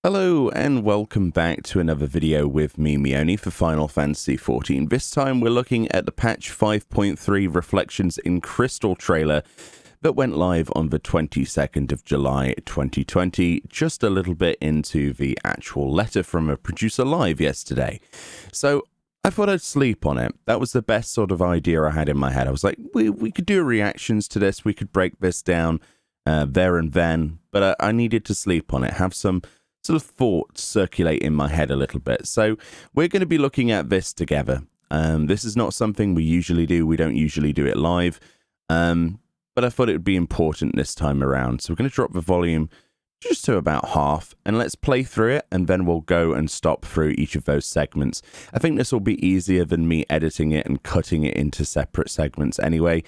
Hello and welcome back to another video with me, Meoni, for Final Fantasy XIV. This time we're looking at the patch 5.3 Reflections in Crystal trailer that went live on the 22nd of July 2020, just a little bit into the actual letter from a producer live yesterday. So I thought I'd sleep on it. That was the best sort of idea I had in my head. I was like, we could do reactions to this, we could break this down there and then, but I needed to sleep on it, have some sort of thoughts circulate in my head a little bit. So we're going to be looking at this together. This is not something we usually do. We don't usually do it live. But I thought it would be important this time around. So we're going to drop the volume just to about half and let's play through it, and then we'll go and stop through each of those segments. I think this will be easier than me editing it and cutting it into separate segments anyway,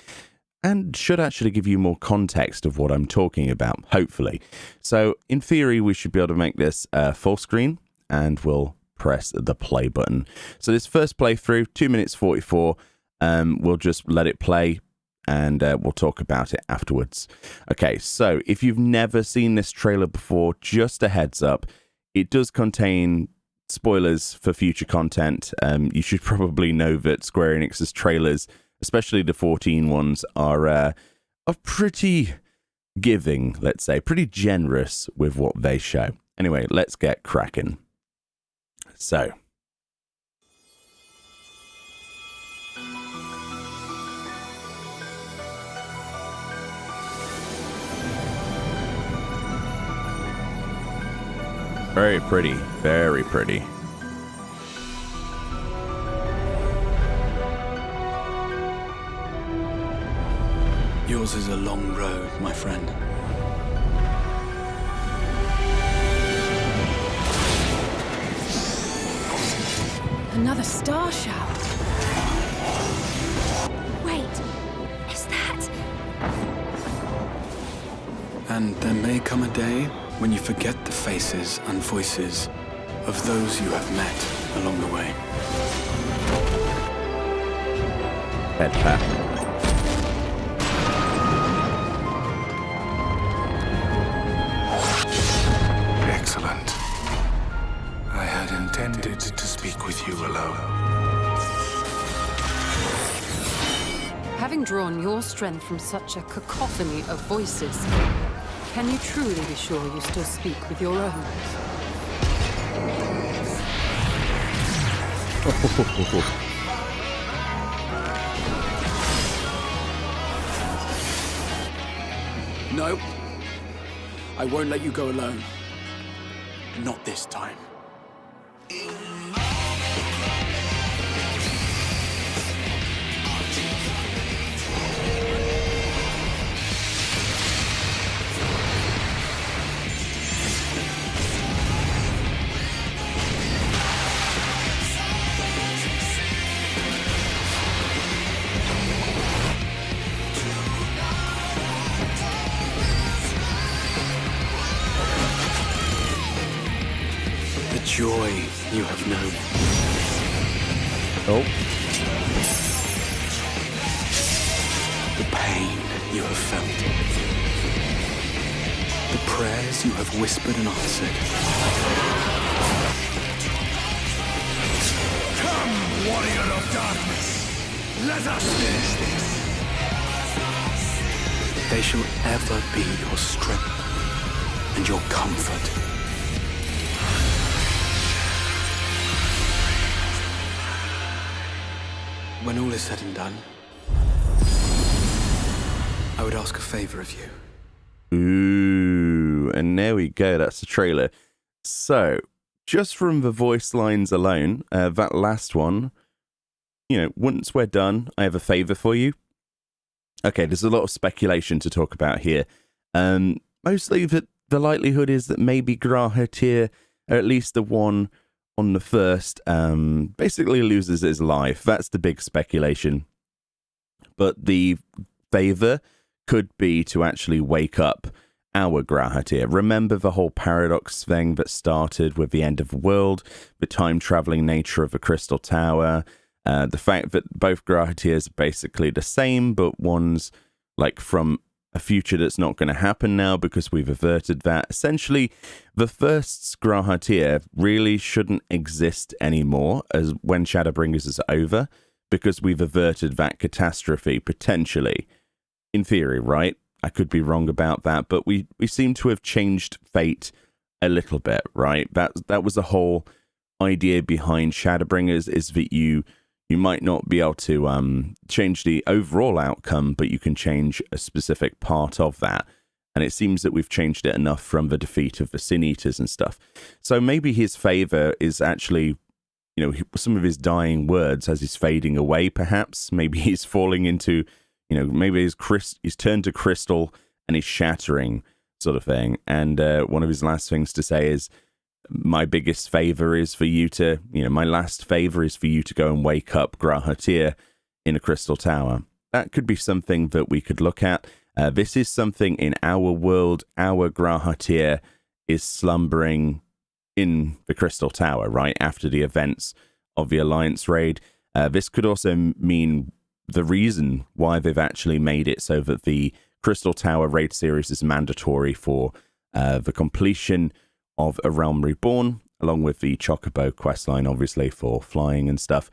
and should actually give you more context of what I'm talking about, hopefully. So, in theory, we should be able to make this full screen, and we'll press the play button. So this first playthrough, 2 minutes 44, we'll just let it play, and we'll talk about it afterwards. Okay, so if you've never seen this trailer before, just a heads up, it does contain spoilers for future content. You should probably know that Square Enix's trailers, especially the 14 ones, are pretty giving, let's say, pretty generous with what they show. Anyway, let's get cracking. So. Very pretty, very pretty. Yours is a long road, my friend. Another star shout. Wait, is that? And there may come a day when you forget the faces and voices of those you have met along the way. Head pat. Excellent. I had intended to speak with you alone. Having drawn your strength from such a cacophony of voices, can you truly be sure you still speak with your own? No. I won't let you go alone. Not this time. Joy you have known. Oh. The pain you have felt. The prayers you have whispered and answered. Come, warrior of darkness! Let us finish this! They shall ever be your strength and your comfort. When all is said and done, I would ask a favor of you. Ooh, and there we go. That's the trailer. So, just from the voice lines alone, that last one, once we're done, I have a favor for you. Okay, there's a lot of speculation to talk about here. Mostly the likelihood is that maybe Gauntlet, or at least the one on the first, basically loses his life. That's the big speculation. But the favor could be to actually wake up our Gauntlet. Remember the whole paradox thing that started with the end of the world, the time-traveling nature of the Crystal Tower, the fact that both Gauntlet's are basically the same, but one's like from a future that's not going to happen now because we've averted that. Essentially, the first Gauntlet really shouldn't exist anymore as when Shadowbringers is over, because we've averted that catastrophe, potentially. In theory, right? I could be wrong about that, but we seem to have changed fate a little bit, right? That was the whole idea behind Shadowbringers, is that you might not be able to change the overall outcome, but you can change a specific part of that. And it seems that we've changed it enough from the defeat of the Sin Eaters and stuff. So maybe his favor is actually, you know, some of his dying words as he's fading away, perhaps. Maybe he's falling into, you know, maybe he's turned to crystal and he's shattering, sort of thing. And one of his last things to say is, my biggest favor is for you to, you know, my last favor is for you to go and wake up Gauntlet in a crystal tower. That could be something that we could look at. This is something in our world. Our Gauntlet is slumbering in the crystal tower, right, after the events of the Alliance raid. This could also mean the reason why they've actually made it so that the crystal tower raid series is mandatory for the completion of A Realm Reborn, along with the Chocobo questline, obviously, for flying and stuff.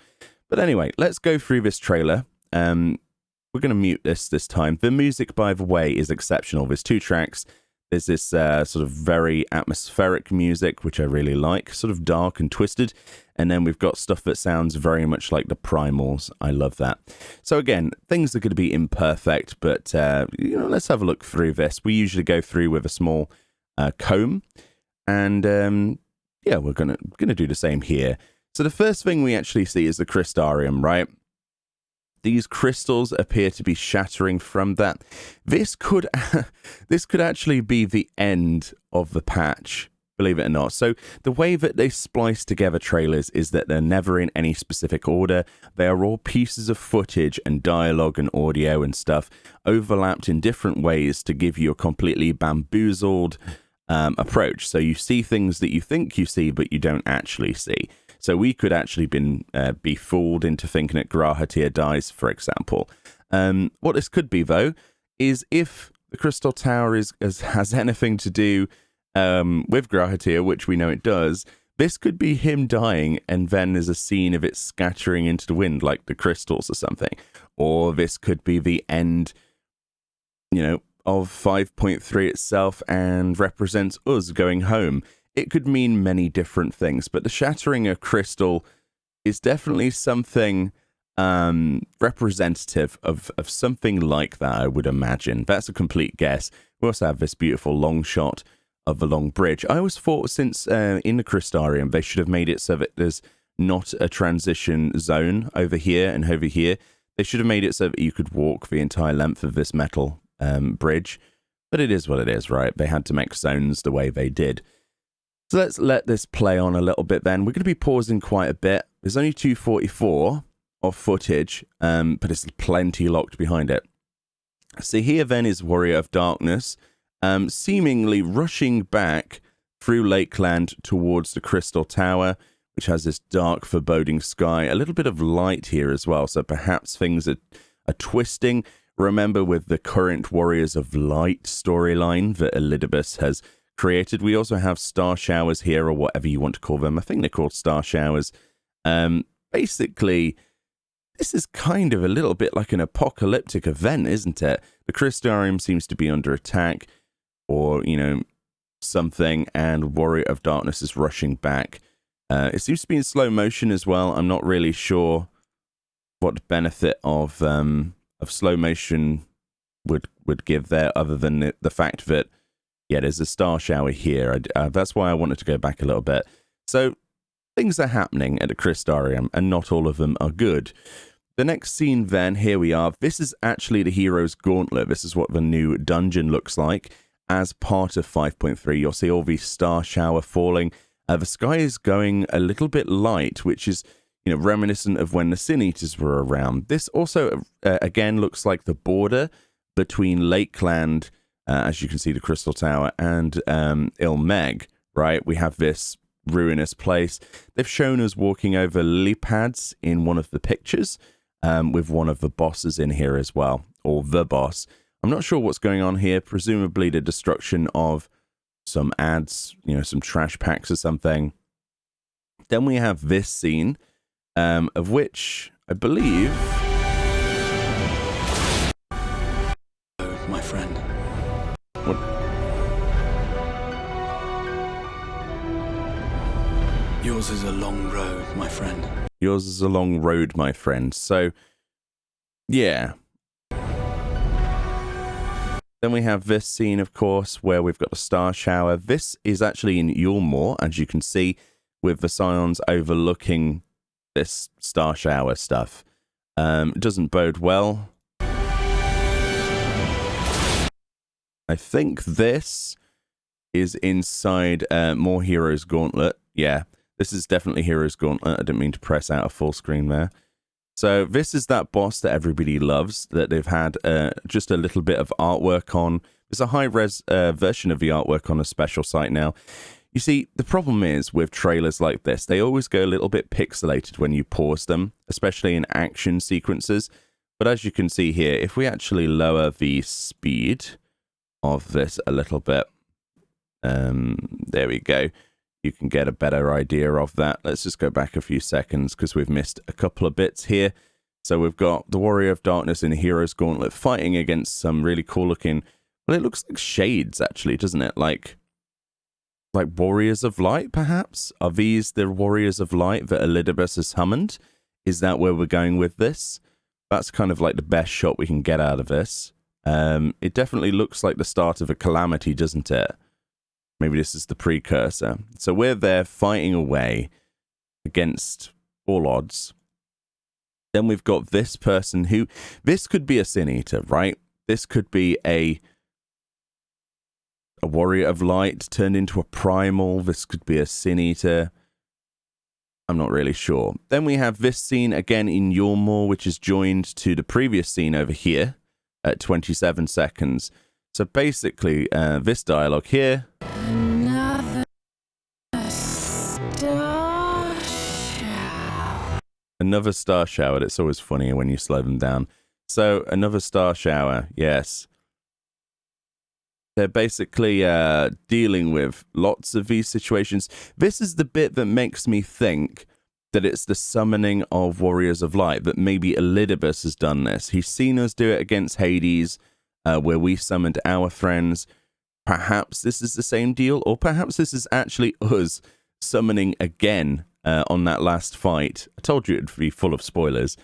But anyway, let's go through this trailer. We're going to mute this time. The music, by the way, is exceptional. There's 2 tracks. There's this sort of very atmospheric music, which I really like, sort of dark and twisted. And then we've got stuff that sounds very much like the Primals. I love that. So again, things are going to be imperfect, but you know, let's have a look through this. We usually go through with a small comb. And yeah, we're gonna do the same here. So the first thing we actually see is the Crystarium, right? These crystals appear to be shattering from that. This could actually be the end of the patch, believe it or not. So the way that they splice together trailers is that they're never in any specific order. They are all pieces of footage and dialogue and audio and stuff overlapped in different ways to give you a completely bamboozled approach. So you see things that you think you see, but you don't actually see. So we could actually be fooled into thinking that Gauntlet dies, for example. What this could be, though, is if the Crystal Tower has anything to do with Gauntlet, which we know it does, this could be him dying, and then there's a scene of it scattering into the wind, like the crystals or something. Or this could be the end, you know, of 5.3 itself and represents us going home. It could mean many different things, but the shattering of crystal is definitely something representative of something like that, I would imagine. That's a complete guess. We also have this beautiful long shot of the long bridge. I always thought, since in the Crystarium, they should have made it so that there's not a transition zone over here and over here. They should have made it so that you could walk the entire length of this metal bridge, but it is what it is, right? They had to make zones the way they did. So let's let this play on a little bit then. We're going to be pausing quite a bit. There's only 244 of footage, but there's plenty locked behind it. So here then is Warrior of Darkness, seemingly rushing back through Lakeland towards the Crystal Tower, which has this dark, foreboding sky. A little bit of light here as well, so perhaps things are twisting. Remember, with the current Warriors of Light storyline that Elidibus has created, we also have star showers here, or whatever you want to call them. I think they're called star showers. Basically, this is kind of a little bit like an apocalyptic event, isn't it? The Crystarium seems to be under attack, or, you know, something, and Warrior of Darkness is rushing back. It seems to be in slow motion as well. I'm not really sure what the benefit of slow motion would give there, other than the fact that, yeah, there's a star shower here. That's why I wanted to go back a little bit. So things are happening at the Crystarium, and not all of them are good. The next scene then, here we are. This is actually the hero's gauntlet. This is what the new dungeon looks like as part of 5.3. You'll see all these star shower falling. The sky is going a little bit light, which is, you know, reminiscent of when the Sin Eaters were around. This also, again, looks like the border between Lakeland, as you can see, the Crystal Tower, and Ilmeg, right? We have this ruinous place. They've shown us walking over lily pads in one of the pictures, with one of the bosses in here as well, or the boss. I'm not sure what's going on here. Presumably the destruction of some ads, some trash packs or something. Then we have this scene, of which I believe... My friend. What? Yours is a long road, my friend. Yours is a long road, my friend. So, yeah. Then we have this scene, of course, where we've got the star shower. This is actually in Yulmore, as you can see, with the Scions overlooking this star shower stuff. It doesn't bode well. I think this is inside more Heroes Gauntlet. Yeah, this is definitely Heroes Gauntlet. I didn't mean to press out a full screen there. So this is that boss that everybody loves, that they've had just a little bit of artwork on. There's a high-res version of the artwork on a special site now. You see, the problem is with trailers like this, they always go a little bit pixelated when you pause them, especially in action sequences. But as you can see here, if we actually lower the speed of this a little bit, there we go. You can get a better idea of that. Let's just go back a few seconds because we've missed a couple of bits here. So we've got the Warrior of Darkness in Heroes Gauntlet fighting against some really cool looking, well, it looks like shades actually, doesn't it? Like Warriors of Light, perhaps? Are these the Warriors of Light that Elidibus has summoned? Is that where we're going with this? That's kind of like the best shot we can get out of this. It definitely looks like the start of a calamity, doesn't it? Maybe this is the precursor. So we're there fighting away against all odds. Then we've got this person who... This could be a Sin Eater, right? This could be a Warrior of Light turned into a Primal. This could be a Sin Eater. I'm not really sure. Then we have this scene again in Yulmore, which is joined to the previous scene over here at 27 seconds. So basically, this dialogue here... Another star shower. Another star shower. It's always funnier when you slow them down. So, another star shower, yes. They're basically dealing with lots of these situations. This is the bit that makes me think that it's the summoning of Warriors of Light, that maybe Elidibus has done this. He's seen us do it against Hades, where we summoned our friends. Perhaps this is the same deal, or perhaps this is actually us summoning again on that last fight. I told you it'd be full of spoilers.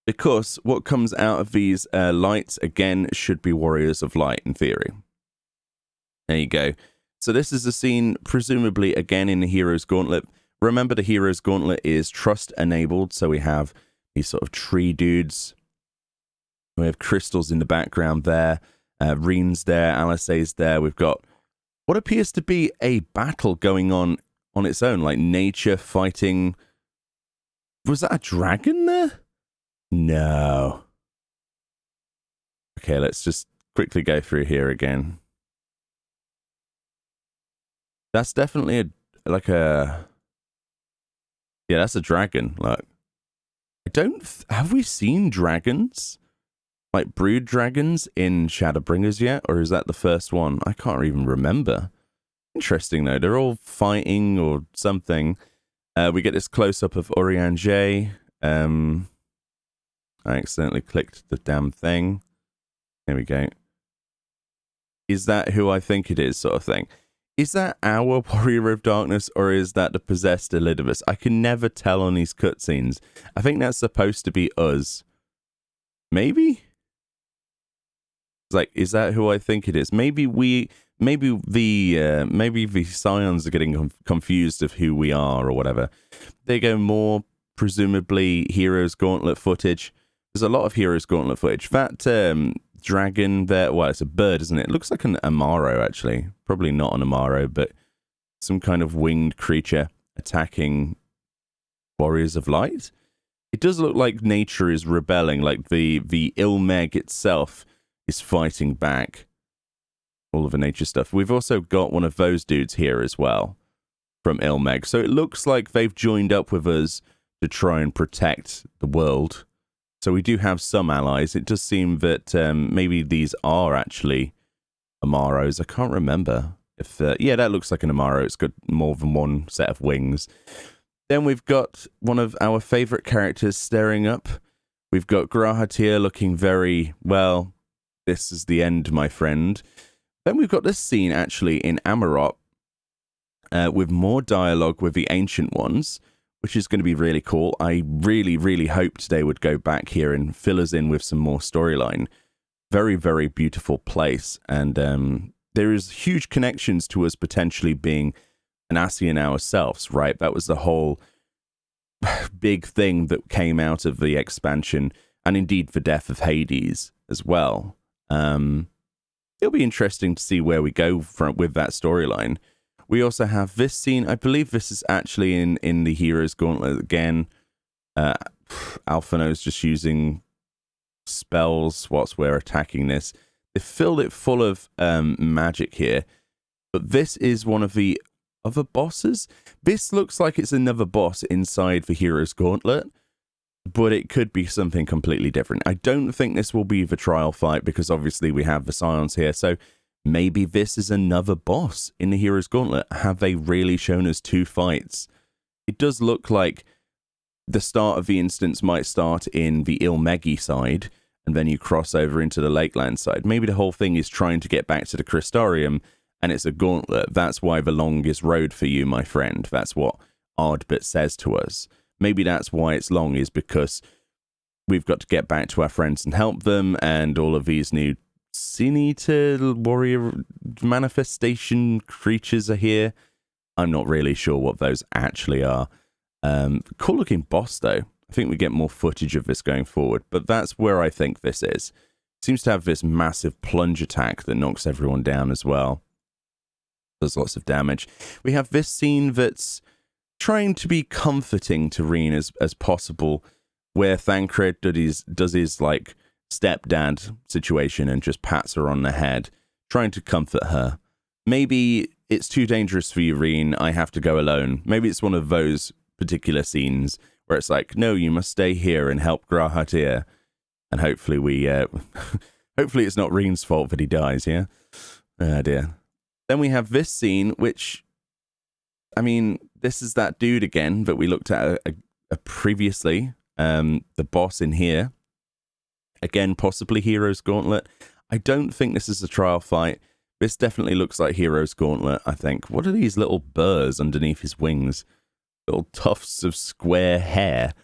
Because what comes out of these lights, again, should be Warriors of Light, in theory. There you go. So this is a scene, presumably, again, in the Heroes Gauntlet. Remember, the Heroes Gauntlet is trust-enabled, so we have these sort of tree dudes. We have crystals in the background there. Reen's there, Alisaie's there. We've got what appears to be a battle going on its own, like nature fighting. Was that a dragon there? No. Okay, let's just quickly go through here again. That's definitely yeah, that's a dragon. Like, have we seen dragons? Like brood dragons in Shadowbringers yet? Or is that the first one? I can't even remember. Interesting though, they're all fighting or something. We get this close-up of Urianger. I accidentally clicked the damn thing. There we go. Is that who I think it is, sort of thing? Is that our Warrior of Darkness, or is that the possessed Elidibus? I can never tell on these cutscenes. I think that's supposed to be us. Maybe? It's like, is that who I think it is? Maybe the Scions are getting confused of who we are or whatever. They go more, presumably, Heroes Gauntlet footage. There's a lot of Heroes Gauntlet footage. That dragon there, well, it's a bird, isn't it? It looks like an Amaro, actually. Probably not an Amaro, but some kind of winged creature attacking Warriors of Light. It does look like nature is rebelling, like the Ilmeg itself is fighting back. All of the nature stuff. We've also got one of those dudes here as well from Ilmeg. So it looks like they've joined up with us to try and protect the world, So we do have some allies. It does seem that maybe these are actually Amaros. I can't remember. If yeah, that looks like an Amaro. It's got more than one set of wings. Then we've got one of our favorite characters staring up. We've got Grahatir looking very, well, this is the end, my friend. Then we've got this scene actually in Amarok with more dialogue with the Ancient Ones, which is going to be really cool. I really, really hoped they would go back here and fill us in with some more storyline. Very, very beautiful place. And there is huge connections to us potentially being an Ascian ourselves, right? That was the whole big thing that came out of the expansion, and indeed the death of Hades as well. It'll be interesting to see where we go with that storyline. We also have this scene. I believe this is actually in the Hero's Gauntlet again. Alphino's just using spells whilst we're attacking this. They filled it full of magic here. But this is one of the other bosses. This looks like it's another boss inside the Hero's Gauntlet, but it could be something completely different. I don't think this will be the trial fight because obviously we have the Scions here. So maybe this is another boss in the Hero's Gauntlet. Have they really shown us two fights? It does look like the start of the instance might start in the Ilmegi side, and then you cross over into the Lakeland side. Maybe the whole thing is trying to get back to the Crystarium, and it's a gauntlet. That's why the longest road for you, my friend. That's what Ardbit says to us. Maybe that's why it's long, is because we've got to get back to our friends and help them, and all of these new Sin Eater warrior manifestation creatures are here. I'm not really sure what those actually are. Cool looking boss though. I think we get more footage of this going forward, but that's where I think this is. Seems to have this massive plunge attack that knocks everyone down as well. Does lots of damage. We have this scene that's trying to be comforting to Reen as possible, where Thancred does his like stepdad situation and just pats her on the head, trying to comfort her. Maybe it's too dangerous for you, Reen. I have to go alone. Maybe it's one of those particular scenes where it's like, no, you must stay here and help Grahatir. And hopefully hopefully it's not Reen's fault that he dies, yeah? Oh dear. Then we have this scene, which, I mean, this is that dude again that we looked at previously, the boss in here. Again, possibly Hero's Gauntlet. I don't think this is a trial fight. This definitely looks like Hero's Gauntlet, I think. What are these little burrs underneath his wings? Little tufts of square hair.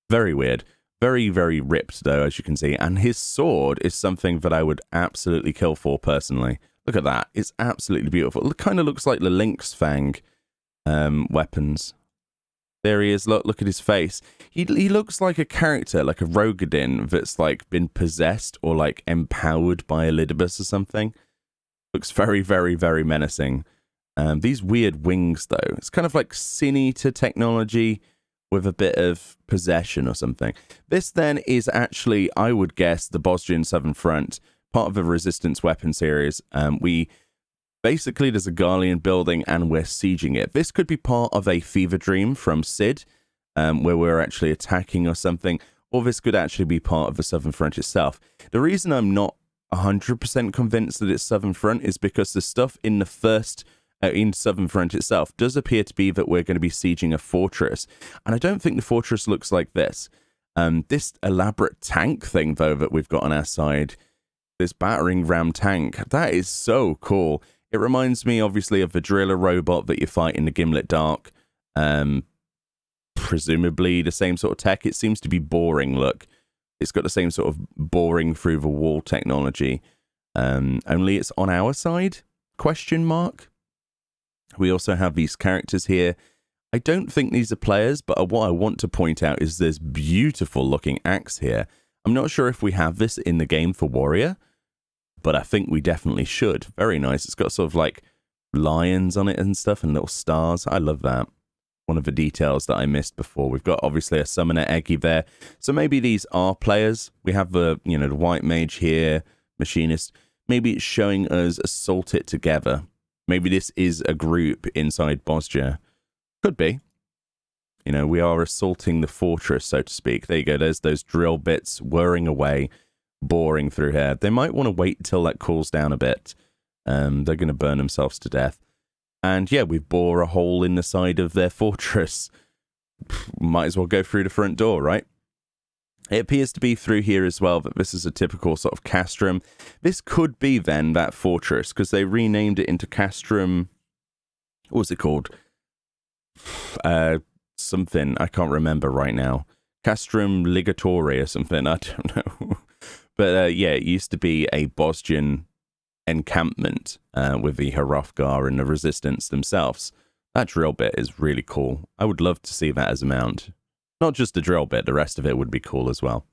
Very weird. Very, very ripped, though, as you can see. And his sword is something that I would absolutely kill for, personally. Look at that. It's absolutely beautiful. It kind of looks like the Lynx Fang weapons. There he is. Look at his face. He looks like a character, like a Rogadin that's like been possessed or like empowered by Elidibus or something. Looks very, very, very menacing. These weird wings, though. It's kind of like Sin Eater technology with a bit of possession or something. This then is actually, I would guess, the Bosnian Southern Front, part of the Resistance weapon series. Basically, there's a Garlean building and we're sieging it. This could be part of a fever dream from Cid, where we're actually attacking or something, or this could actually be part of the Southern Front itself. The reason I'm not 100% convinced that it's Southern Front is because the stuff in the first in Southern Front itself does appear to be that we're going to be sieging a fortress, and I don't think the fortress looks like this. This elaborate tank thing, though, that we've got on our side, this battering ram tank, that is so cool. It reminds me, obviously, of the driller robot that you fight in the Gimlet Dark. Presumably the same sort of tech. It seems to be boring, look. It's got the same sort of boring through the wall technology. Only it's on our side? Question mark. We also have these characters here. I don't think these are players, but what I want to point out is this beautiful looking axe here. I'm not sure if we have this in the game for Warrior, but I think we definitely should. Very nice. It's got sort of like lions on it and stuff and little stars. I love that. One of the details that I missed before. We've got obviously a summoner Eggy there. So maybe these are players. We have the, the white mage here, machinist. Maybe it's showing us assault it together. Maybe this is a group inside Bosnia. Could be. You know, we are assaulting the fortress, so to speak. There you go. There's those drill bits whirring away, boring through here. They might want to wait until that cools down a bit. They're going to burn themselves to death. And yeah, we bore a hole in the side of their fortress. Might as well go through the front door, right? It appears to be through here as well, that this is a typical sort of castrum. This could be then that fortress, because they renamed it into castrum. What was it called? Something. I can't remember right now. Castrum Ligatore or something. I don't know. But yeah, it used to be a Bosnian encampment with the Hrothgar and the Resistance themselves. That drill bit is really cool. I would love to see that as a mount. Not just the drill bit, the rest of it would be cool as well.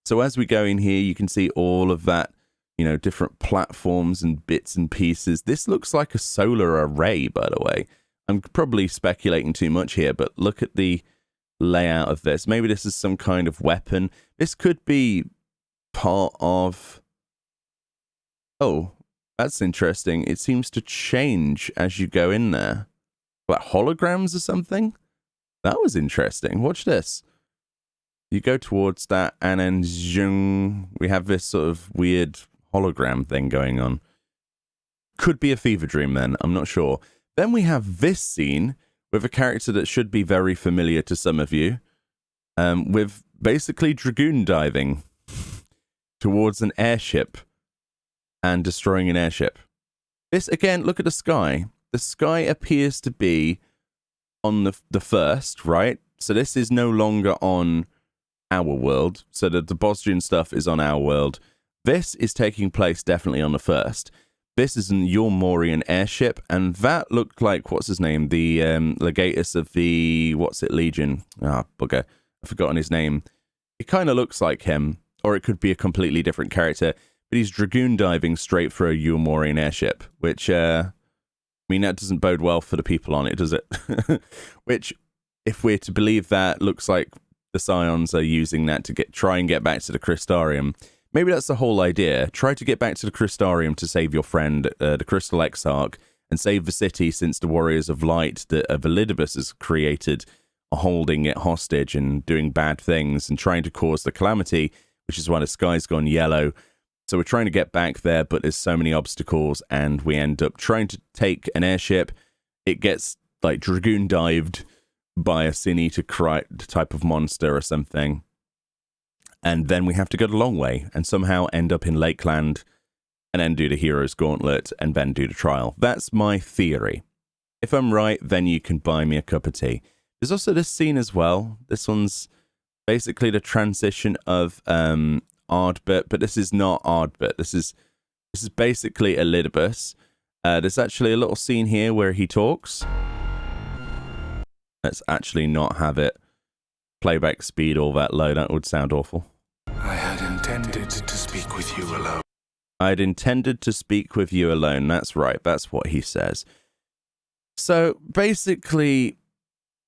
So as we go in here, you can see all of that, you know, different platforms and bits and pieces. This looks like a solar array, by the way. I'm probably speculating too much here, but look at the layout of this. Maybe this is some kind of weapon. This could be part of... Oh, that's interesting. It seems to change as you go in there. Like holograms or something? That was interesting. Watch this. You go towards that, and then zhung, we have this sort of weird hologram thing going on. Could be a fever dream then, I'm not sure. Then we have this scene with a character that should be very familiar to some of you, with basically dragoon diving towards an airship and destroying an airship. This, again, look at the sky. The sky appears to be on the first, right? So this is no longer on our world. So the Bosnian stuff is on our world. This is taking place definitely on the first. This is an Yulmorian airship, and that looked like, what's his name? The legatus of the, Legion? Ah, bugger. I've forgotten his name. It kind of looks like him, or it could be a completely different character, but he's dragoon diving straight for a Yulmorian airship, which, I mean, that doesn't bode well for the people on it, does it? Which, if we're to believe that, looks like the Scions are using that to try and get back to the Crystarium. Maybe that's the whole idea. Try to get back to the Crystarium to save your friend, the Crystal Exarch, and save the city, since the Warriors of Light that Validibus has created are holding it hostage and doing bad things and trying to cause the calamity, which is why the sky's gone yellow. So we're trying to get back there, but there's so many obstacles, and we end up trying to take an airship. It gets, like, dragoon dived by a Sin Eater type of monster or something. And then we have to go the long way and somehow end up in Lakeland and then do the Hero's Gauntlet and then do the trial. That's my theory. If I'm right, then you can buy me a cup of tea. There's also this scene as well. This one's basically the transition of Ardbert, but this is not Ardbert. This is basically Elidibus. There's actually a little scene here where he talks. Let's actually not have it playback speed all that low. That would sound awful. I had intended to speak with you alone. I'd intended to speak with you alone. That's right. That's what he says. So basically,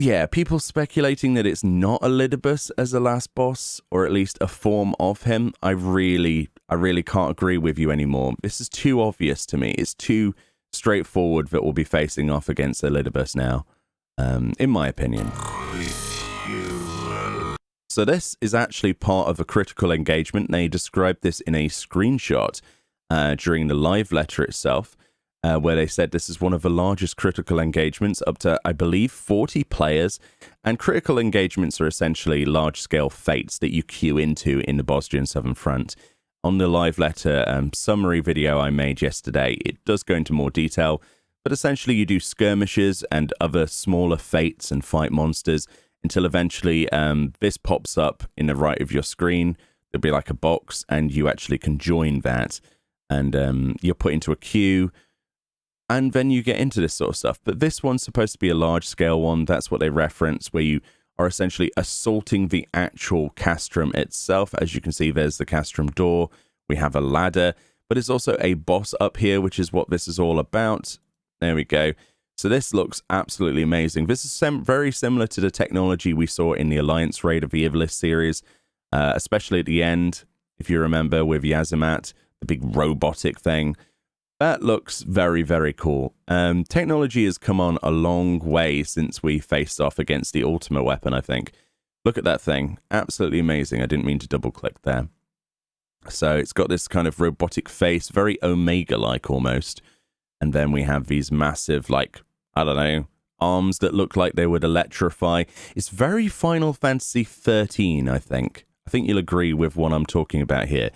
yeah, people speculating that it's not Elidibus as the last boss, or at least a form of him. I really can't agree with you anymore. This is too obvious to me. It's too straightforward that we'll be facing off against Elidibus now, in my opinion. So this is actually part of a critical engagement. They described this in a screenshot during the live letter itself, where they said this is one of the largest critical engagements, up to, I believe, 40 players. And critical engagements are essentially large-scale fates that you queue into in the Bosnian Southern Front. On the live letter summary video I made yesterday, it does go into more detail, but essentially you do skirmishes and other smaller fates and fight monsters until eventually this pops up in the right of your screen. There'll be like a box, and you actually can join that, and you're put into a queue, and then you get into this sort of stuff. But this one's supposed to be a large-scale one. That's what they reference, where you are essentially assaulting the actual castrum itself. As you can see, there's the castrum door. We have a ladder, but there's also a boss up here, which is what this is all about. There we go. So this looks absolutely amazing. This is very similar to the technology we saw in the Alliance Raid of the Ivalice series, especially at the end, if you remember, with Yazimat, the big robotic thing. That looks very, very cool. Technology has come on a long way since we faced off against the Ultima weapon, I think. Look at that thing. Absolutely amazing. I didn't mean to double click there. So it's got this kind of robotic face, very Omega-like almost. And then we have these massive, like, I don't know, arms that look like they would electrify. It's very Final Fantasy XIII, I think. I think you'll agree with what I'm talking about here.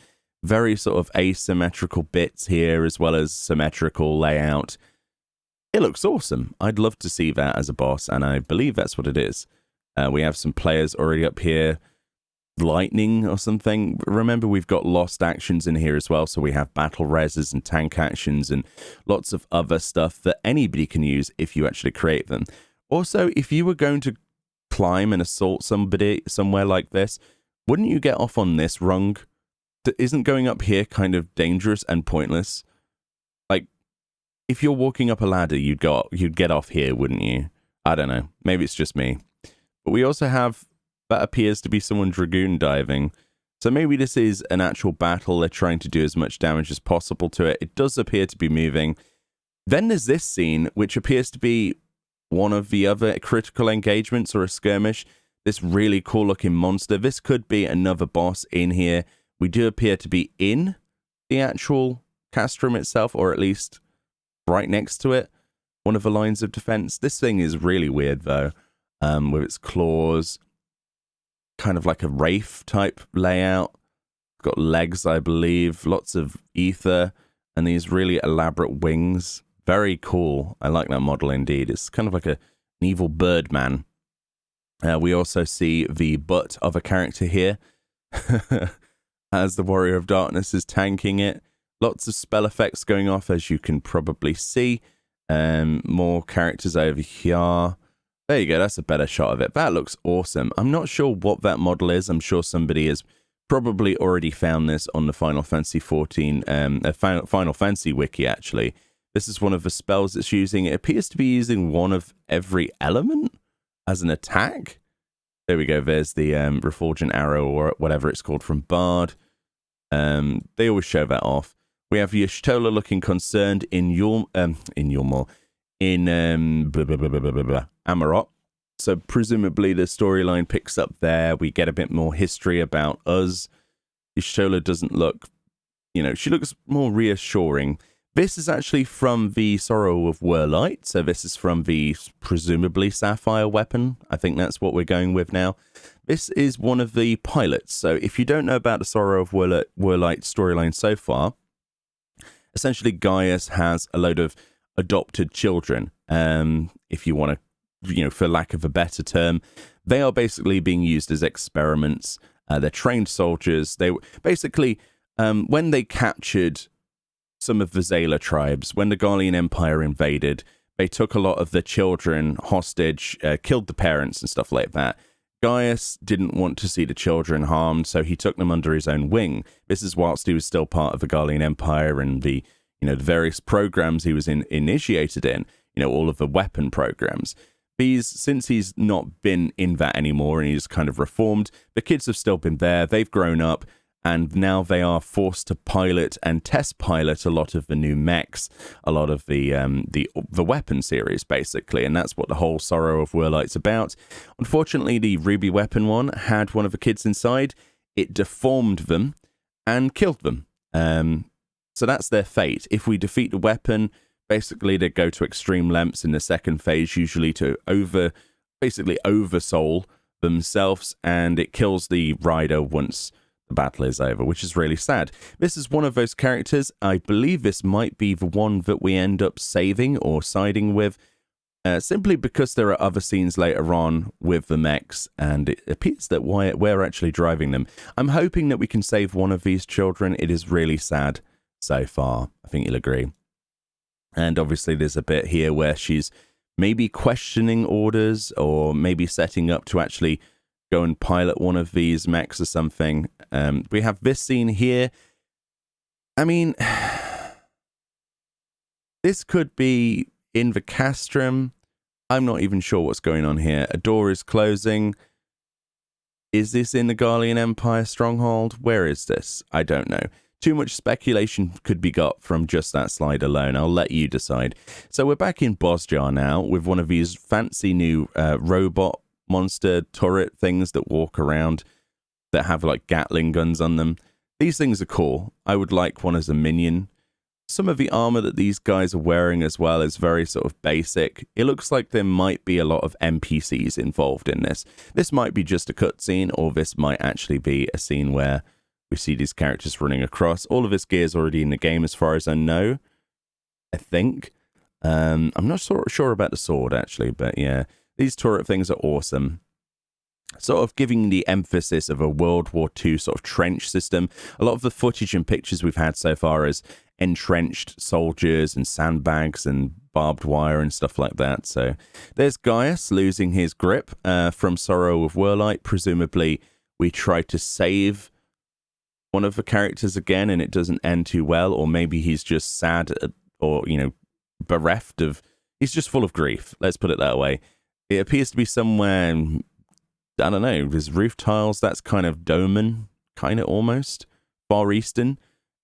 Very sort of asymmetrical bits here, as well as symmetrical layout. It looks awesome. I'd love to see that as a boss, and I believe that's what it is. We have some players already up here. Lightning or something. Remember, we've got lost actions in here as well, so we have battle reses and tank actions and lots of other stuff that anybody can use if you actually create them. Also, if you were going to climb and assault somebody somewhere like this, wouldn't you get off on this rung? Isn't going up here kind of dangerous and pointless? Like, if you're walking up a ladder, you'd get off here, wouldn't you? I don't know. Maybe it's just me. But we also have that appears to be someone dragoon diving. So maybe this is an actual battle. They're trying to do as much damage as possible to it. It does appear to be moving. Then there's this scene, which appears to be one of the other critical engagements or a skirmish. This really cool looking monster. This could be another boss in here. We do appear to be in the actual castrum itself, or at least right next to it. One of the lines of defense. This thing is really weird though, with its claws. Kind of like a Wraith type layout. It's got legs, I believe, lots of ether, and these really elaborate wings. Very cool. I like that model indeed. It's kind of like an evil Birdman. We also see the butt of a character here as the Warrior of Darkness is tanking it. Lots of spell effects going off, as you can probably see. More characters over here. There you go, that's a better shot of it. That looks awesome. I'm not sure what that model is. I'm sure somebody has probably already found this on the Final Fantasy XIV, Final Fantasy wiki, actually. This is one of the spells it's using. It appears to be using one of every element as an attack. There we go, there's the Reforging Arrow, or whatever it's called, from Bard. They always show that off. We have Y'shtola looking concerned in Amarot. So presumably the storyline picks up there. We get a bit more history about us. Y'shtola doesn't look, she looks more reassuring. This is actually from the Sorrow of Werlight. So this is from the presumably Sapphire weapon. I think that's what we're going with now. This is one of the pilots. So if you don't know about the Sorrow of Werlight storyline so far, essentially Gaius has a load of adopted children. If you want to, for lack of a better term, they are basically being used as experiments. They're trained soldiers. They basically, when they captured some of the Zayla tribes, when the Garlean Empire invaded, they took a lot of the children hostage, killed the parents and stuff like that. Gaius didn't want to see the children harmed, so he took them under his own wing. This is whilst he was still part of the Garlean Empire and the various programs he was initiated in, all of the weapon programs. Since he's not been in that anymore and he's kind of reformed, the kids have still been there, they've grown up, and now they are forced to pilot and test pilot a lot of the new mechs, a lot of the weapon series, basically, and that's what the whole Sorrow of Werlight's about. Unfortunately, the Ruby weapon one had one of the kids inside. It deformed them and killed them. So that's their fate. If we defeat the weapon, basically they go to extreme lengths in the second phase, usually to oversoul themselves, and it kills the rider once the battle is over, which is really sad. This is one of those characters. I believe this might be the one that we end up saving or siding with, simply because there are other scenes later on with the mechs, and it appears that we're actually driving them. I'm hoping that we can save one of these children. It is really sad so far. I think you'll agree. And obviously there's a bit here where she's maybe questioning orders, or maybe setting up to actually go and pilot one of these mechs or something. We have this scene here. I mean, this could be in the castrum. I'm not even sure what's going on here. A door is closing. Is this in the Garlean Empire stronghold? Where is this? I don't know. too much speculation could be got from just that slide alone. I'll let you decide. So we're back in Bosjar now with one of these fancy new robot monster turret things that walk around that have like Gatling guns on them. These things are cool. I would like one as a minion. Some of the armor that these guys are wearing as well is very sort of basic. It looks like there might be a lot of NPCs involved in this. This might be just a cutscene, or this might actually be a scene where we see these characters running across. All of this gear is already in the game as far as I know, I think. I'm not sure about the sword, actually, but yeah. These turret things are awesome. Sort of giving the emphasis of a World War II sort of trench system. A lot of the footage and pictures we've had so far is entrenched soldiers and sandbags and barbed wire and stuff like that. So there's Gaius losing his grip from Sorrow of Whirlite. Presumably we try to save one of the characters again and it doesn't end too well, or maybe he's just sad or, you know, bereft of... He's just full of grief, let's put it that way. It appears to be somewhere... I don't know, there's roof tiles, that's kind of Doman, kind of almost, Far Eastern.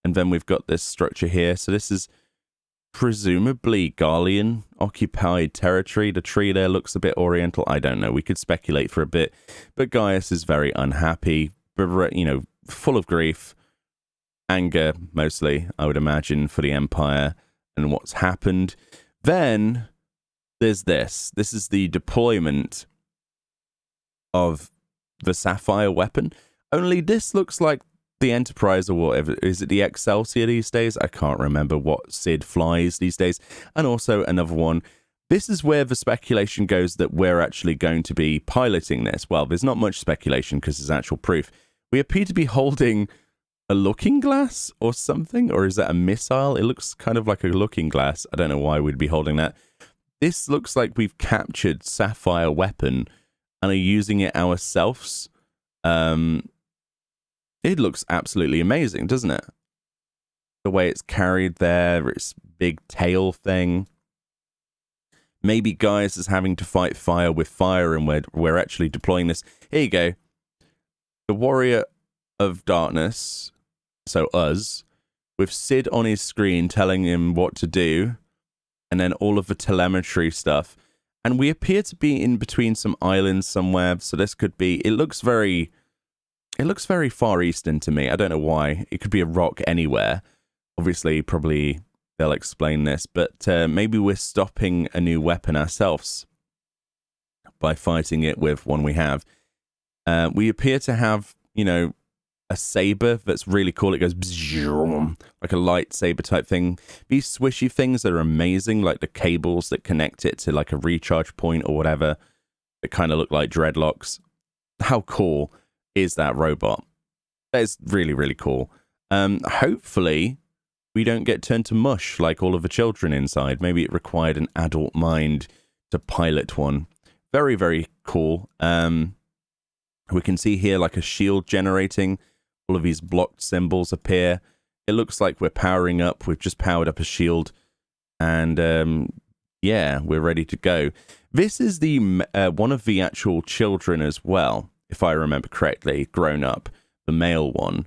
And then we've got this structure here. So this is presumably Garlean occupied territory. The tree there looks a bit oriental. I don't know, we could speculate for a bit. But Gaius is very unhappy, you know, full of grief, anger mostly, I would imagine, for the Empire and what's happened. Then there's this. This is the deployment of the Sapphire weapon. Only this looks like the Enterprise or whatever. Is it the Excelsior these days? I can't remember what Sid flies these days. And also another one. This is where the speculation goes that we're actually going to be piloting this. Well, there's not much speculation because there's actual proof. We appear to be holding a looking glass or something, or is that a missile? It looks kind of like a looking glass. I don't know why we'd be holding that. This looks like we've captured Sapphire weapon and are using it ourselves. It looks absolutely amazing, doesn't it? The way it's carried there, its big tail thing. Maybe Gaius is having to fight fire with fire and we're actually deploying this. Here you go. The Warrior of Darkness, so us, with Sid on his screen telling him what to do, and then all of the telemetry stuff. And we appear to be in between some islands somewhere, so this could be... It looks very Far Eastern to me. I don't know why. It could be a rock anywhere. Obviously, probably they'll explain this, but maybe we're stopping a new weapon ourselves by fighting it with one we have. We appear to have, you know, a saber that's really cool. It goes like a lightsaber type thing. These swishy things are amazing, like the cables that connect it to like a recharge point or whatever. That kind of look like dreadlocks. How cool is that robot? That is really, really cool. Hopefully we don't get turned to mush like all of the children inside. Maybe it required an adult mind to pilot one. Very, very cool. We can see here like a shield generating. All of these blocked symbols appear. It looks like we're powering up. We've just powered up a shield. And yeah, we're ready to go. This is the one of the actual children as well, if I remember correctly, grown up, the male one.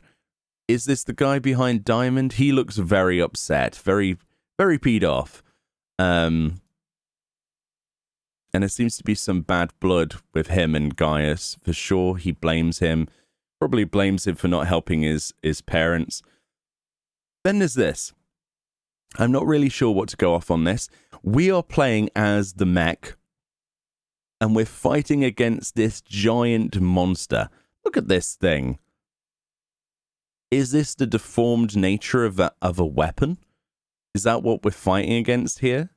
Is this the guy behind Diamond? He looks very upset, very, very peed off. And there seems to be some bad blood with him and Gaius. For sure, he blames him. Probably blames him for not helping his parents. Then there's this. I'm not really sure what to go off on this. We are playing as the mech. And we're fighting against this giant monster. Look at this thing. Is this the deformed nature of a weapon? Is that what we're fighting against here?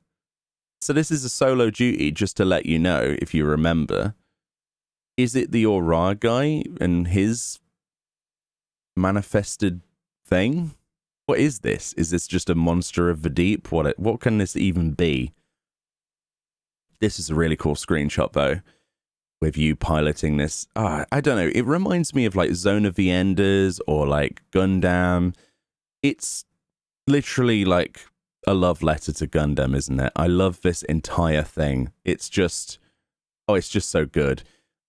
So this is a solo duty, just to let you know, if you remember. Is it the Aura guy and his manifested thing? What is this? Is this just a monster of the deep? What can this even be? This is a really cool screenshot, though, with you piloting this. I don't know. It reminds me of, like, Zone of the Enders or, like, Gundam. It's literally, like, a love letter to Gundam, isn't it? I love this entire thing. It's just... Oh, it's just so good.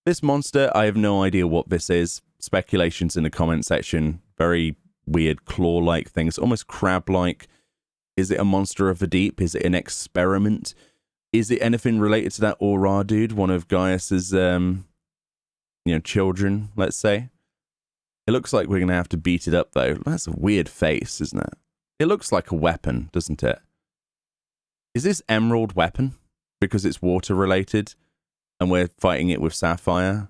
This monster, I have no idea what this is. Speculations in the comment section. Very weird claw-like things, almost crab-like. Is it a monster of the deep? Is it an experiment? Is it anything related to that Aura dude, one of Gaius's, children, let's say? It looks like we're going to have to beat it up, though. That's a weird face, isn't it? It looks like a weapon, doesn't it? Is this Emerald weapon? Because it's water-related, and we're fighting it with Sapphire?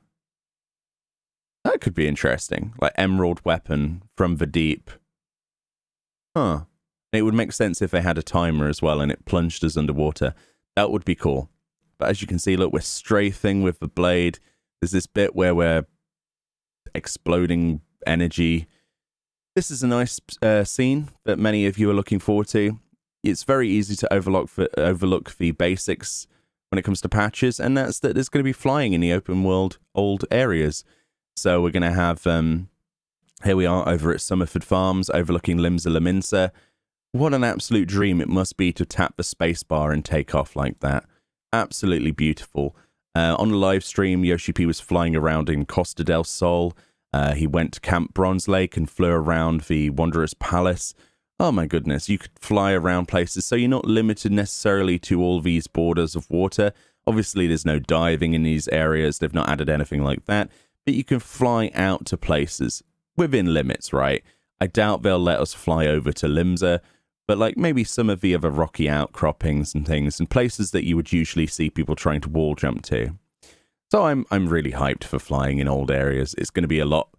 That could be interesting. Like, Emerald weapon from the deep. Huh. It would make sense if they had a timer as well, and it plunged us underwater. That would be cool. But as you can see, look, we're strafing with the blade. There's this bit where we're exploding energy. This is a nice scene that many of you are looking forward to. It's very easy to overlook the basics when it comes to patches, and that's that there's going to be flying in the open world old areas. So we're going to have, here we are over at Summerford Farms, overlooking Limsa Lominsa. What an absolute dream it must be to tap the spacebar and take off like that. Absolutely beautiful. On the live stream, Yoshi P was flying around in Costa del Sol. He went to Camp Bronze Lake and flew around the Wanderer's Palace. Oh my goodness, you could fly around places, so you're not limited necessarily to all these borders of water. Obviously, there's no diving in these areas. They've not added anything like that. But you can fly out to places within limits, right? I doubt they'll let us fly over to Limsa, but like maybe some of the other rocky outcroppings and things and places that you would usually see people trying to wall jump to. So I'm really hyped for flying in old areas. It's going to be a lot.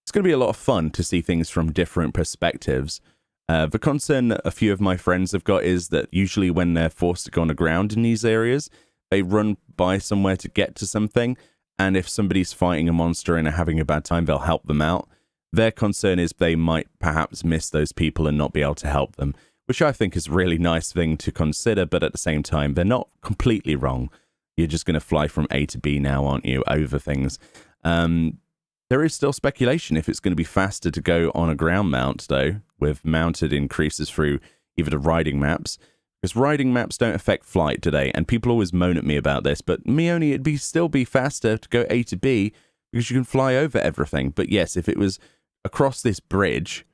It's going to be a lot of fun to see things from different perspectives. The concern that a few of my friends have got is that usually when they're forced to go on the ground in these areas, they run by somewhere to get to something. And if somebody's fighting a monster and are having a bad time, they'll help them out. Their concern is they might perhaps miss those people and not be able to help them, which I think is a really nice thing to consider, but at the same time, they're not completely wrong. You're just going to fly from A to B now, aren't you, over things. There is still speculation if it's going to be faster to go on a ground mount, though, with mounted increases through either the riding maps, because riding maps don't affect flight, do they? And people always moan at me about this, but Meoni, it'd still be faster to go A to B, because you can fly over everything. But yes, if it was across this bridge,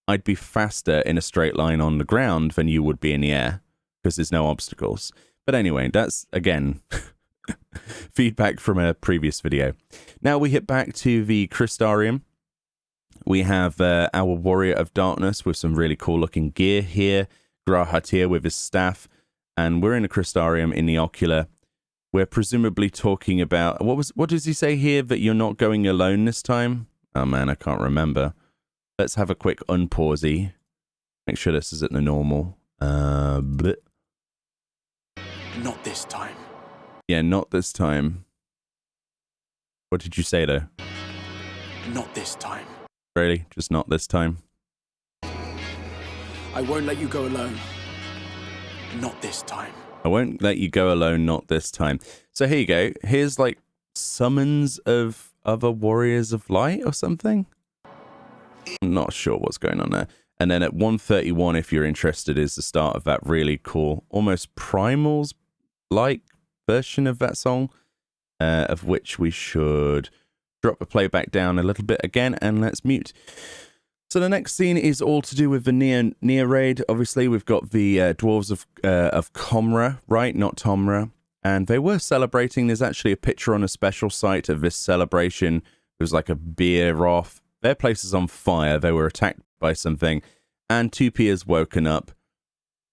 I'd be faster in a straight line on the ground than you would be in the air, because there's no obstacles. But anyway, that's, again, feedback from a previous video. Now we hit back to the Crystarium. We have our Warrior of Darkness with some really cool looking gear here. Grahatir with his staff. And we're in a Crystarium in the Ocular. We're presumably talking about... What does he say here? That you're not going alone this time? Oh man, I can't remember. Let's have a quick unpausey. Make sure this is at the normal. Not this time. Yeah, not this time. What did you say, though? Not this time. Really? Just not this time? I won't let you go alone. Not this time. I won't let you go alone, not this time. So here you go. Here's, like, summons of other Warriors of Light or something? I'm not sure what's going on there. And then at 131, if you're interested, is the start of that really cool, almost Primals-like version of that song, of which we should drop the playback down a little bit again, and let's mute. So the next scene is all to do with the Near raid. Obviously, we've got the Dwarves of Comra, right? Not Tomra. And they were celebrating. There's actually a picture on a special site of this celebration. It was like a beer off. Their place is on fire. They were attacked by something. And 2P has woken up.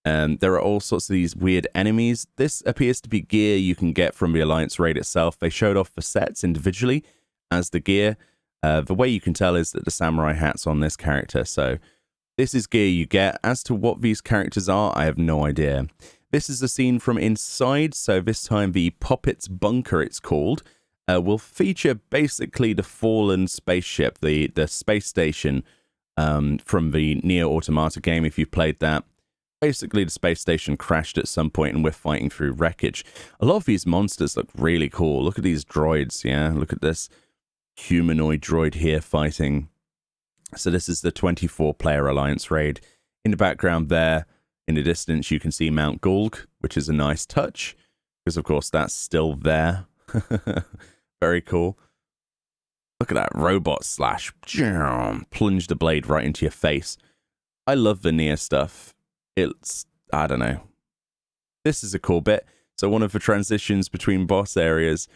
There are all sorts of these weird enemies. This appears to be gear you can get from the Alliance raid itself. They showed off the sets individually as the gear. The way you can tell is that the samurai hat's on this character. So this is gear you get. As to what these characters are, I have no idea. This is a scene from inside. So this time the Poppets Bunker, it's called, will feature basically the fallen spaceship, the space station from the Nier Automata game, if you've played that. Basically, the space station crashed at some point and we're fighting through wreckage. A lot of these monsters look really cool. Look at these droids, yeah? Look at this humanoid droid here fighting. So this is the 24-player Alliance raid. In the background there, in the distance, you can see Mount Gulg, which is a nice touch, because of course that's still there. Very cool. Look at that robot slash. Plunge the blade right into your face. I love the Nier stuff. It's, I don't know. This is a cool bit. So one of the transitions between boss areas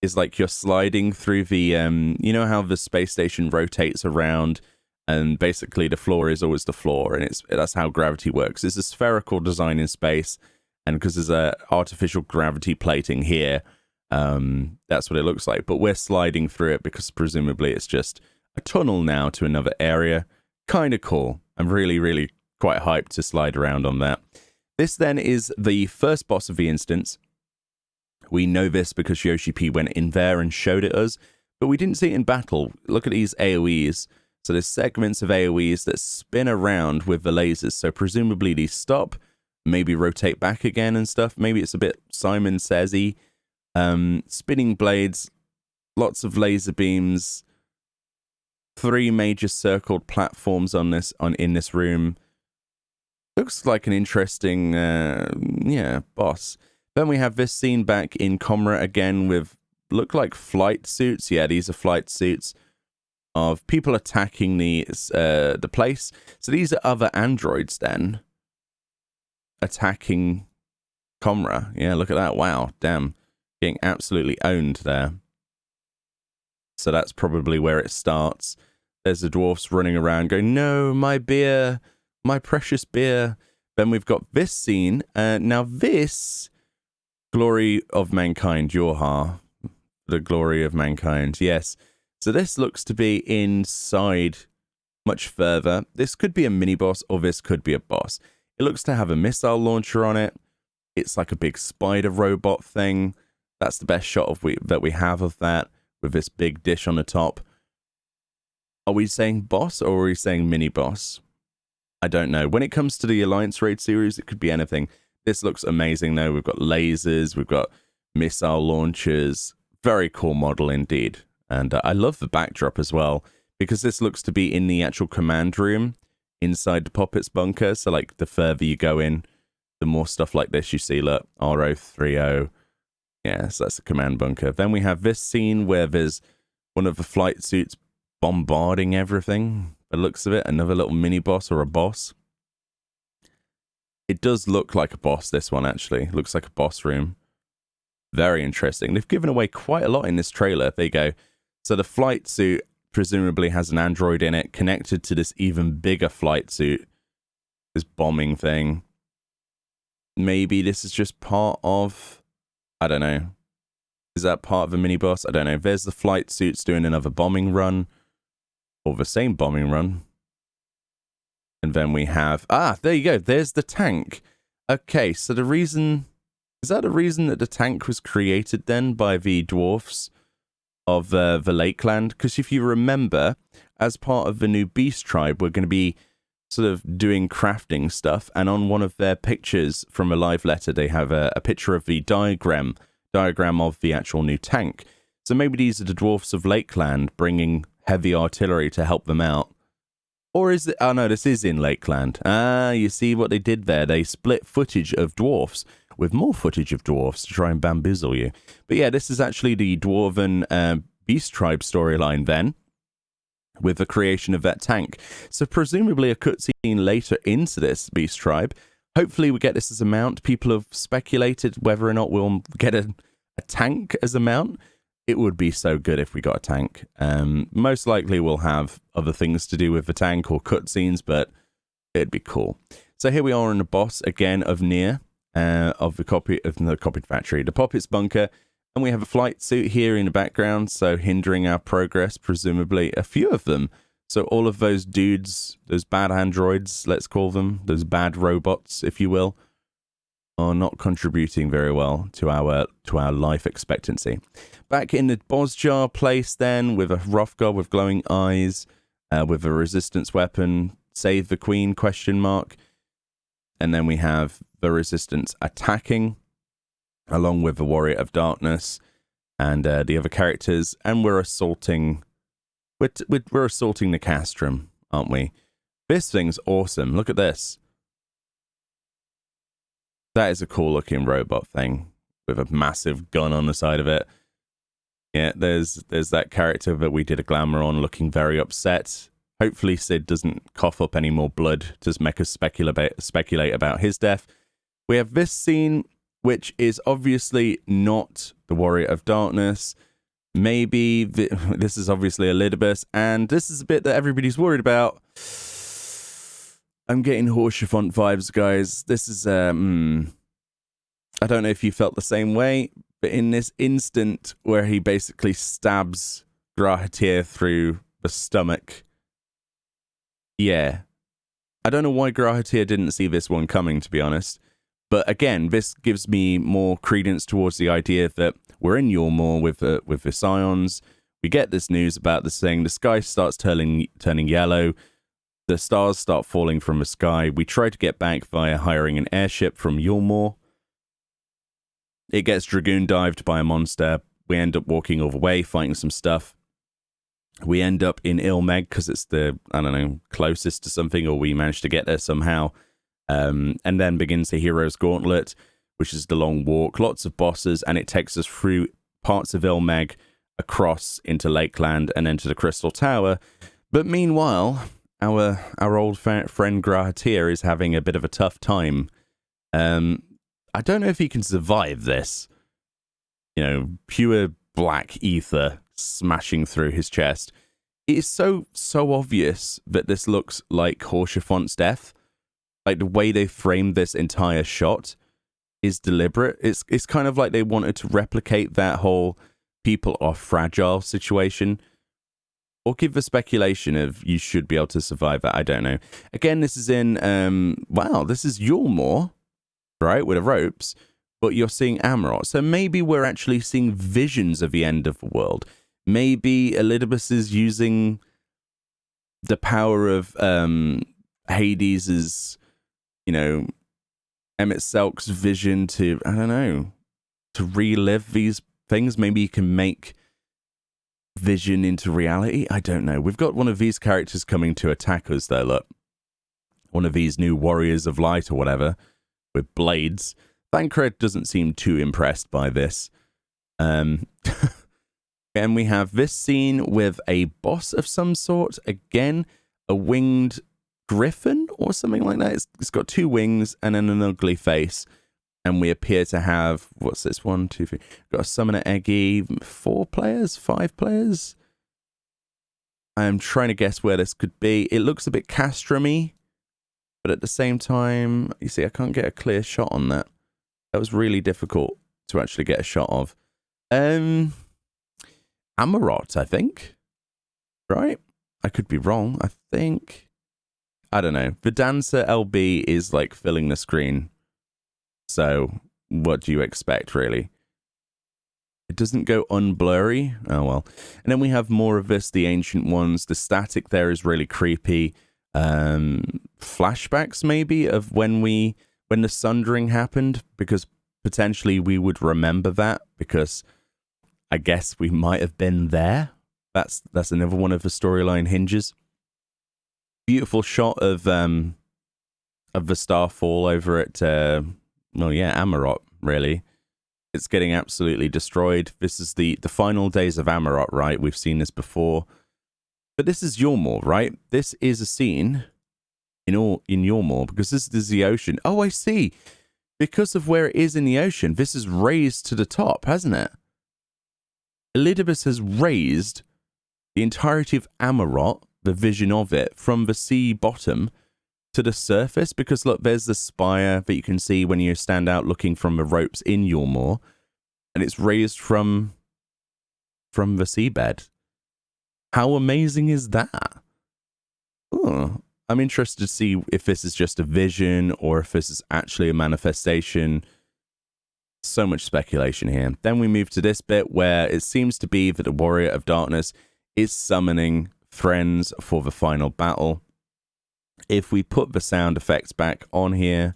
is like you're sliding through the, you know how the space station rotates around and basically the floor is always the floor, and that's how gravity works. It's a spherical design in space, and because there's a artificial gravity plating here, that's what it looks like. But we're sliding through it because presumably it's just a tunnel now to another area. Kind of cool. I'm really, really quite hyped to slide around on that. This then is the first boss of the instance. We know this because Yoshi P went in there and showed it us, but we didn't see it in battle. Look at these AoEs. So there's segments of AoEs that spin around with the lasers. So presumably these stop, maybe rotate back again and stuff. Maybe it's a bit Simon Says-y. Spinning blades, lots of laser beams, 3 major circled platforms in this room. Looks like an interesting, boss. Then we have this scene back in Comra again with, look like flight suits. Yeah, these are flight suits of people attacking the place. So these are other androids then attacking Comra. Yeah, look at that. Wow, damn. Getting absolutely owned there. So that's probably where it starts. There's the dwarfs running around going, no, my beer, my precious beer. Then we've got this scene. Now this, glory of mankind, Yorha. The glory of mankind, yes. So this looks to be inside much further. This could be a mini-boss or this could be a boss. It looks to have a missile launcher on it. It's like a big spider robot thing. That's the best shot that we have of that, with this big dish on the top. Are we saying boss or are we saying mini-boss? I don't know. When it comes to the Alliance Raid series, it could be anything. This looks amazing though. We've got lasers, we've got missile launchers. Very cool model indeed. And I love the backdrop as well, because this looks to be in the actual command room inside the Puppet's bunker. So like the further you go in, the more stuff like this you see. Look, RO30. Yeah, so that's the command bunker. Then we have this scene where there's one of the flight suits bombarding everything. By the looks of it, another little mini boss or a boss. It does look like a boss, this one actually. It looks like a boss room. Very interesting. They've given away quite a lot in this trailer. There you go. So the flight suit presumably has an android in it connected to this even bigger flight suit. This bombing thing. Maybe this is just part of... I don't know. Is that part of a mini-boss? I don't know. There's the flight suits doing another bombing run. Or the same bombing run. And then we have... Ah, there you go. There's the tank. Okay, so the reason... Is that the reason that the tank was created then by the dwarfs of the Lakeland? Because if you remember, as part of the new Beast Tribe, we're going to be sort of doing crafting stuff. And on one of their pictures from a live letter, they have a picture of the diagram of the actual new tank. So maybe these are the dwarfs of Lakeland bringing heavy artillery to help them out. Or is it... Oh, no, this is in Lakeland. Ah, you see what they did there? They split footage of dwarfs with more footage of dwarfs to try and bamboozle you. But yeah, this is actually the Dwarven Beast Tribe storyline then, with the creation of that tank. So presumably a cutscene later into this Beast Tribe. Hopefully we get this as a mount. People have speculated whether or not we'll get a tank as a mount. It would be so good if we got a tank. Most likely we'll have other things to do with the tank or cutscenes, but it'd be cool. So here we are in the boss again of Nier. Of the copied factory, the Puppet's bunker, and we have a flight suit here in the background, so hindering our progress, presumably a few of them. So all of those dudes, those bad androids, let's call them, those bad robots, if you will, are not contributing very well to our life expectancy. Back in the Bozjar place then, with a Hrothgar with glowing eyes, with a resistance weapon, save the queen, ? And then we have the Resistance attacking, along with the Warrior of Darkness and the other characters, and we're assaulting. We're assaulting the Castrum, aren't we? This thing's awesome. Look at this. That is a cool looking robot thing with a massive gun on the side of it. Yeah, there's that character that we did a glamour on looking very upset. Hopefully Sid doesn't cough up any more blood to make us speculate about his death. We have this scene, which is obviously not the Warrior of Darkness. Maybe this is obviously Elidibus, and this is a bit that everybody's worried about. I'm getting Horsefont vibes, guys. This is, I don't know if you felt the same way, but in this instant where he basically stabs Grahatir through the stomach, yeah. I don't know why Grahatir didn't see this one coming, to be honest. But again, this gives me more credence towards the idea that we're in Yormor with the Scions. We get this news about this thing. The sky starts turning yellow. The stars start falling from the sky. We try to get back via hiring an airship from Yormor. It gets dragoon dived by a monster. We end up walking all the way, fighting some stuff. We end up in Ilmeg because it's the, I don't know, closest to something, or we managed to get there somehow. And then begins the hero's Gauntlet, which is the long walk, lots of bosses, and it takes us through parts of Ilmeg, across into Lakeland, and then to the Crystal Tower. But meanwhile, our old friend Grahatir is having a bit of a tough time. I don't know if he can survive this. You know, pure black ether smashing through his chest. It is so obvious that this looks like Horsefont's death. Like, the way they framed this entire shot is deliberate. It's kind of like they wanted to replicate that whole people are fragile situation, or give the speculation of you should be able to survive that. I don't know. Again, this is in this is Yormor, right, with the ropes, but you're seeing Amarot. So maybe we're actually seeing visions of the end of the world. Maybe Elidibus is using the power of Hades's, you know, Emmett Selk's vision to, I don't know, to relive these things. Maybe you can make vision into reality. I don't know. We've got one of these characters coming to attack us, though. Look, one of these new warriors of light or whatever with blades. Thancred doesn't seem too impressed by this. And we have this scene with a boss of some sort. Again, a winged griffin or something like that. It's got two wings and then an ugly face. And we appear to have, what's this? 1, 2, 3. Got a summoner Eggy. 4 players? 5 players? I'm trying to guess where this could be. It looks a bit Castrum-y, but at the same time, you see, I can't get a clear shot on that. That was really difficult to actually get a shot of. Amarot, I think. Right? I could be wrong. I think. I don't know. The Dancer LB is like filling the screen. So, what do you expect, really? It doesn't go unblurry. Oh, well. And then we have more of this, the Ancient Ones. The static there is really creepy. Flashbacks, maybe, of when the Sundering happened, because potentially we would remember that, because I guess we might have been there. That's another one of the storyline hinges. Beautiful shot of the Starfall over at Amarot, really. It's getting absolutely destroyed. This is the final days of Amarot, right? We've seen this before. But this is Yormor, right? This is a scene in Yormor, because this is the ocean. Oh, I see. Because of where it is in the ocean, this is raised to the top, hasn't it? Elidibus has raised the entirety of Amarot, the vision of it, from the sea bottom to the surface, because look, there's the spire that you can see when you stand out looking from the ropes in Yormor, and it's raised from the seabed. How amazing is that? Oh, I'm interested to see if this is just a vision or if this is actually a manifestation. So much speculation here. Then we move to this bit where it seems to be that the Warrior of Darkness is summoning friends for the final battle. If we put the sound effects back on here,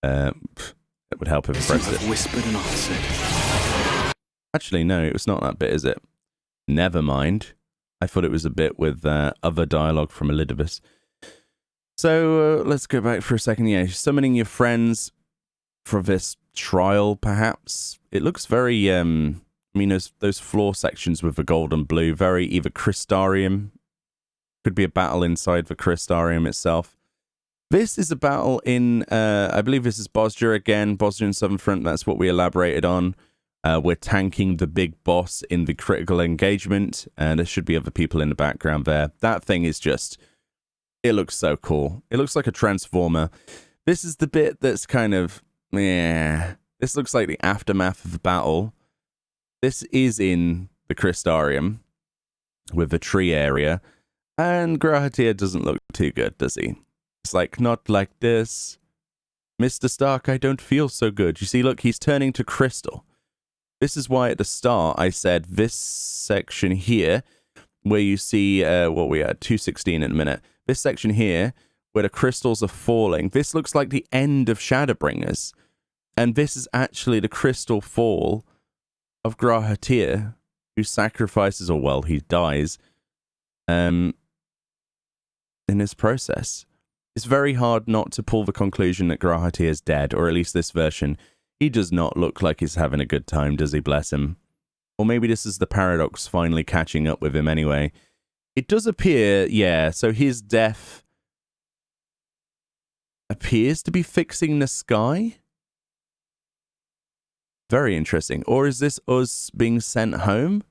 it would help if I pressed it. Whispered and answered. Actually, no, it's not that bit, is it? Never mind. I thought it was a bit with other dialogue from Elidibus. So let's go back for a second. Yeah, summoning your friends for this trial, perhaps. It looks very I mean, those floor sections with the gold and blue, very either Crystarium, could be a battle inside the Crystarium itself. This is a battle in, I believe this is Bosnia again, Bosnia and Southern Front, that's what we elaborated on. We're tanking the big boss in the critical engagement, and there should be other people in the background there. That thing is just, it looks so cool. It looks like a transformer. This is the bit that's kind of, yeah, this looks like the aftermath of the battle. This is in the Crystarium with the tree area, and Grahatir doesn't look too good, does he? It's like, not like this. Mr. Stark, I don't feel so good. You see, look, he's turning to crystal. This is why at the start I said this section here, where you see, what we had, 216 in a minute. This section here, where the crystals are falling, this looks like the end of Shadowbringers. And this is actually the crystal fall of Grahatir, who sacrifices, or well, he dies, in this process. It's very hard not to pull the conclusion that Grahatir is dead, or at least this version. He does not look like he's having a good time, does he, bless him? Or maybe this is the paradox finally catching up with him anyway. It does appear, yeah, so his death appears to be fixing the sky? Very interesting. Or is this us being sent home?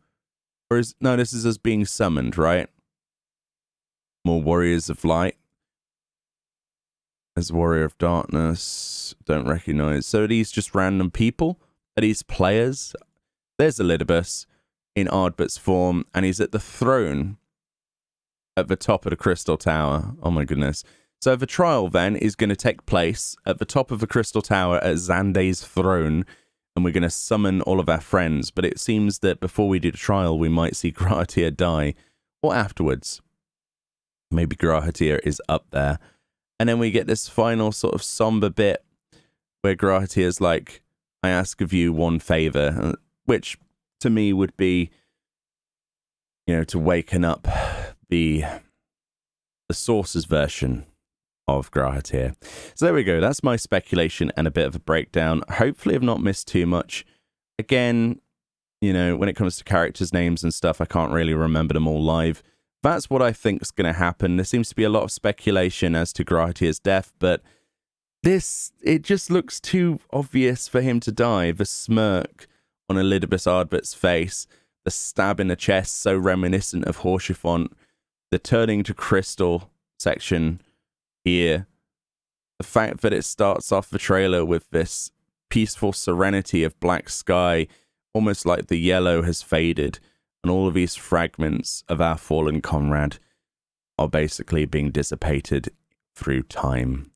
Or is, no, this is us being summoned, right? More warriors of light. As warrior of darkness, don't recognize. So are these just random people? Are these players? There's Elidibus in Ardbut's form, and he's at the throne at the top of the Crystal Tower. Oh my goodness. So the trial then is going to take place at the top of the Crystal Tower at Xande's throne, and we're going to summon all of our friends. But it seems that before we do the trial, we might see Grahatir die, or afterwards. Maybe Grahatir is up there. And then we get this final sort of somber bit where Grahatir's like, I ask of you one favor, which to me would be, you know, to waken up the Source's version of Grahatir. So there we go. That's my speculation and a bit of a breakdown. Hopefully I've not missed too much. Again, you know, when it comes to characters' names and stuff, I can't really remember them all live. That's what I think is going to happen. There seems to be a lot of speculation as to Grahatir's death, but this, it just looks too obvious for him to die. The smirk on Elidibus Ardbut's face, the stab in the chest, so reminiscent of Haurchefant, the turning to crystal section here, the fact that it starts off the trailer with this peaceful serenity of black sky, almost like the yellow has faded, and all of these fragments of our fallen comrade are basically being dissipated through time,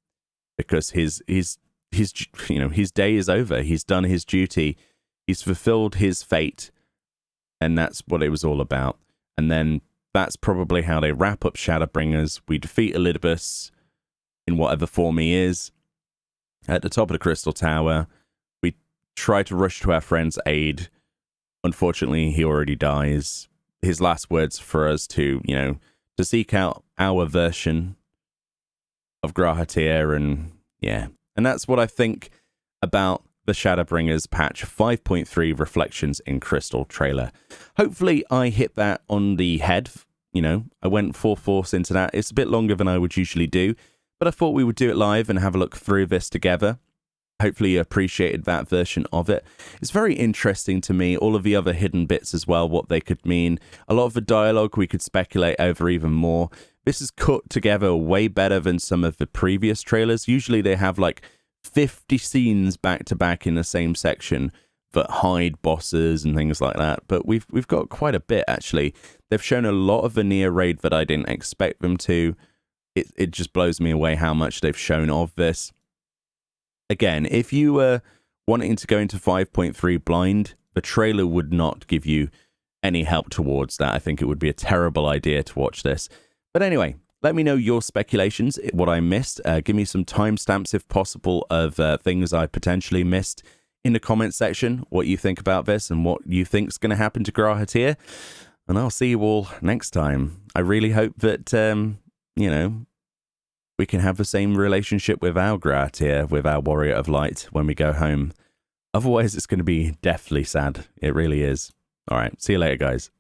because his you know, his day is over. He's done his duty. He's fulfilled his fate, and that's what it was all about. And then that's probably how they wrap up Shadowbringers. We defeat Elidibus in whatever form he is at the top of the Crystal Tower. We try to rush to our friend's aid. Unfortunately, he already dies. His last words for us to, you know, to seek out our version of Grahatir, and yeah. And that's what I think about the Shadowbringers patch 5.3 Reflections in Crystal trailer. Hopefully I hit that on the head. You know, I went full force into that. It's a bit longer than I would usually do, but I thought we would do it live and have a look through this together. Hopefully you appreciated that version of it. It's very interesting to me, all of the other hidden bits as well, what they could mean. A lot of the dialogue we could speculate over even more. This is cut together way better than some of the previous trailers. Usually they have like 50 scenes back to back in the same section that hide bosses and things like that. But we've got quite a bit, actually. They've shown a lot of the near raid that I didn't expect them to. It just blows me away how much they've shown of this. Again, if you were wanting to go into 5.3 blind, the trailer would not give you any help towards that. I think it would be a terrible idea to watch this. But anyway, let me know your speculations, what I missed. Give me some timestamps, if possible, of things I potentially missed in the comment section, what you think about this and what you think is going to happen to Grahatir. And I'll see you all next time. I really hope that, you know, we can have the same relationship with our Grahatir, with our Warrior of Light, when we go home. Otherwise, it's going to be deathly sad. It really is. All right. See you later, guys.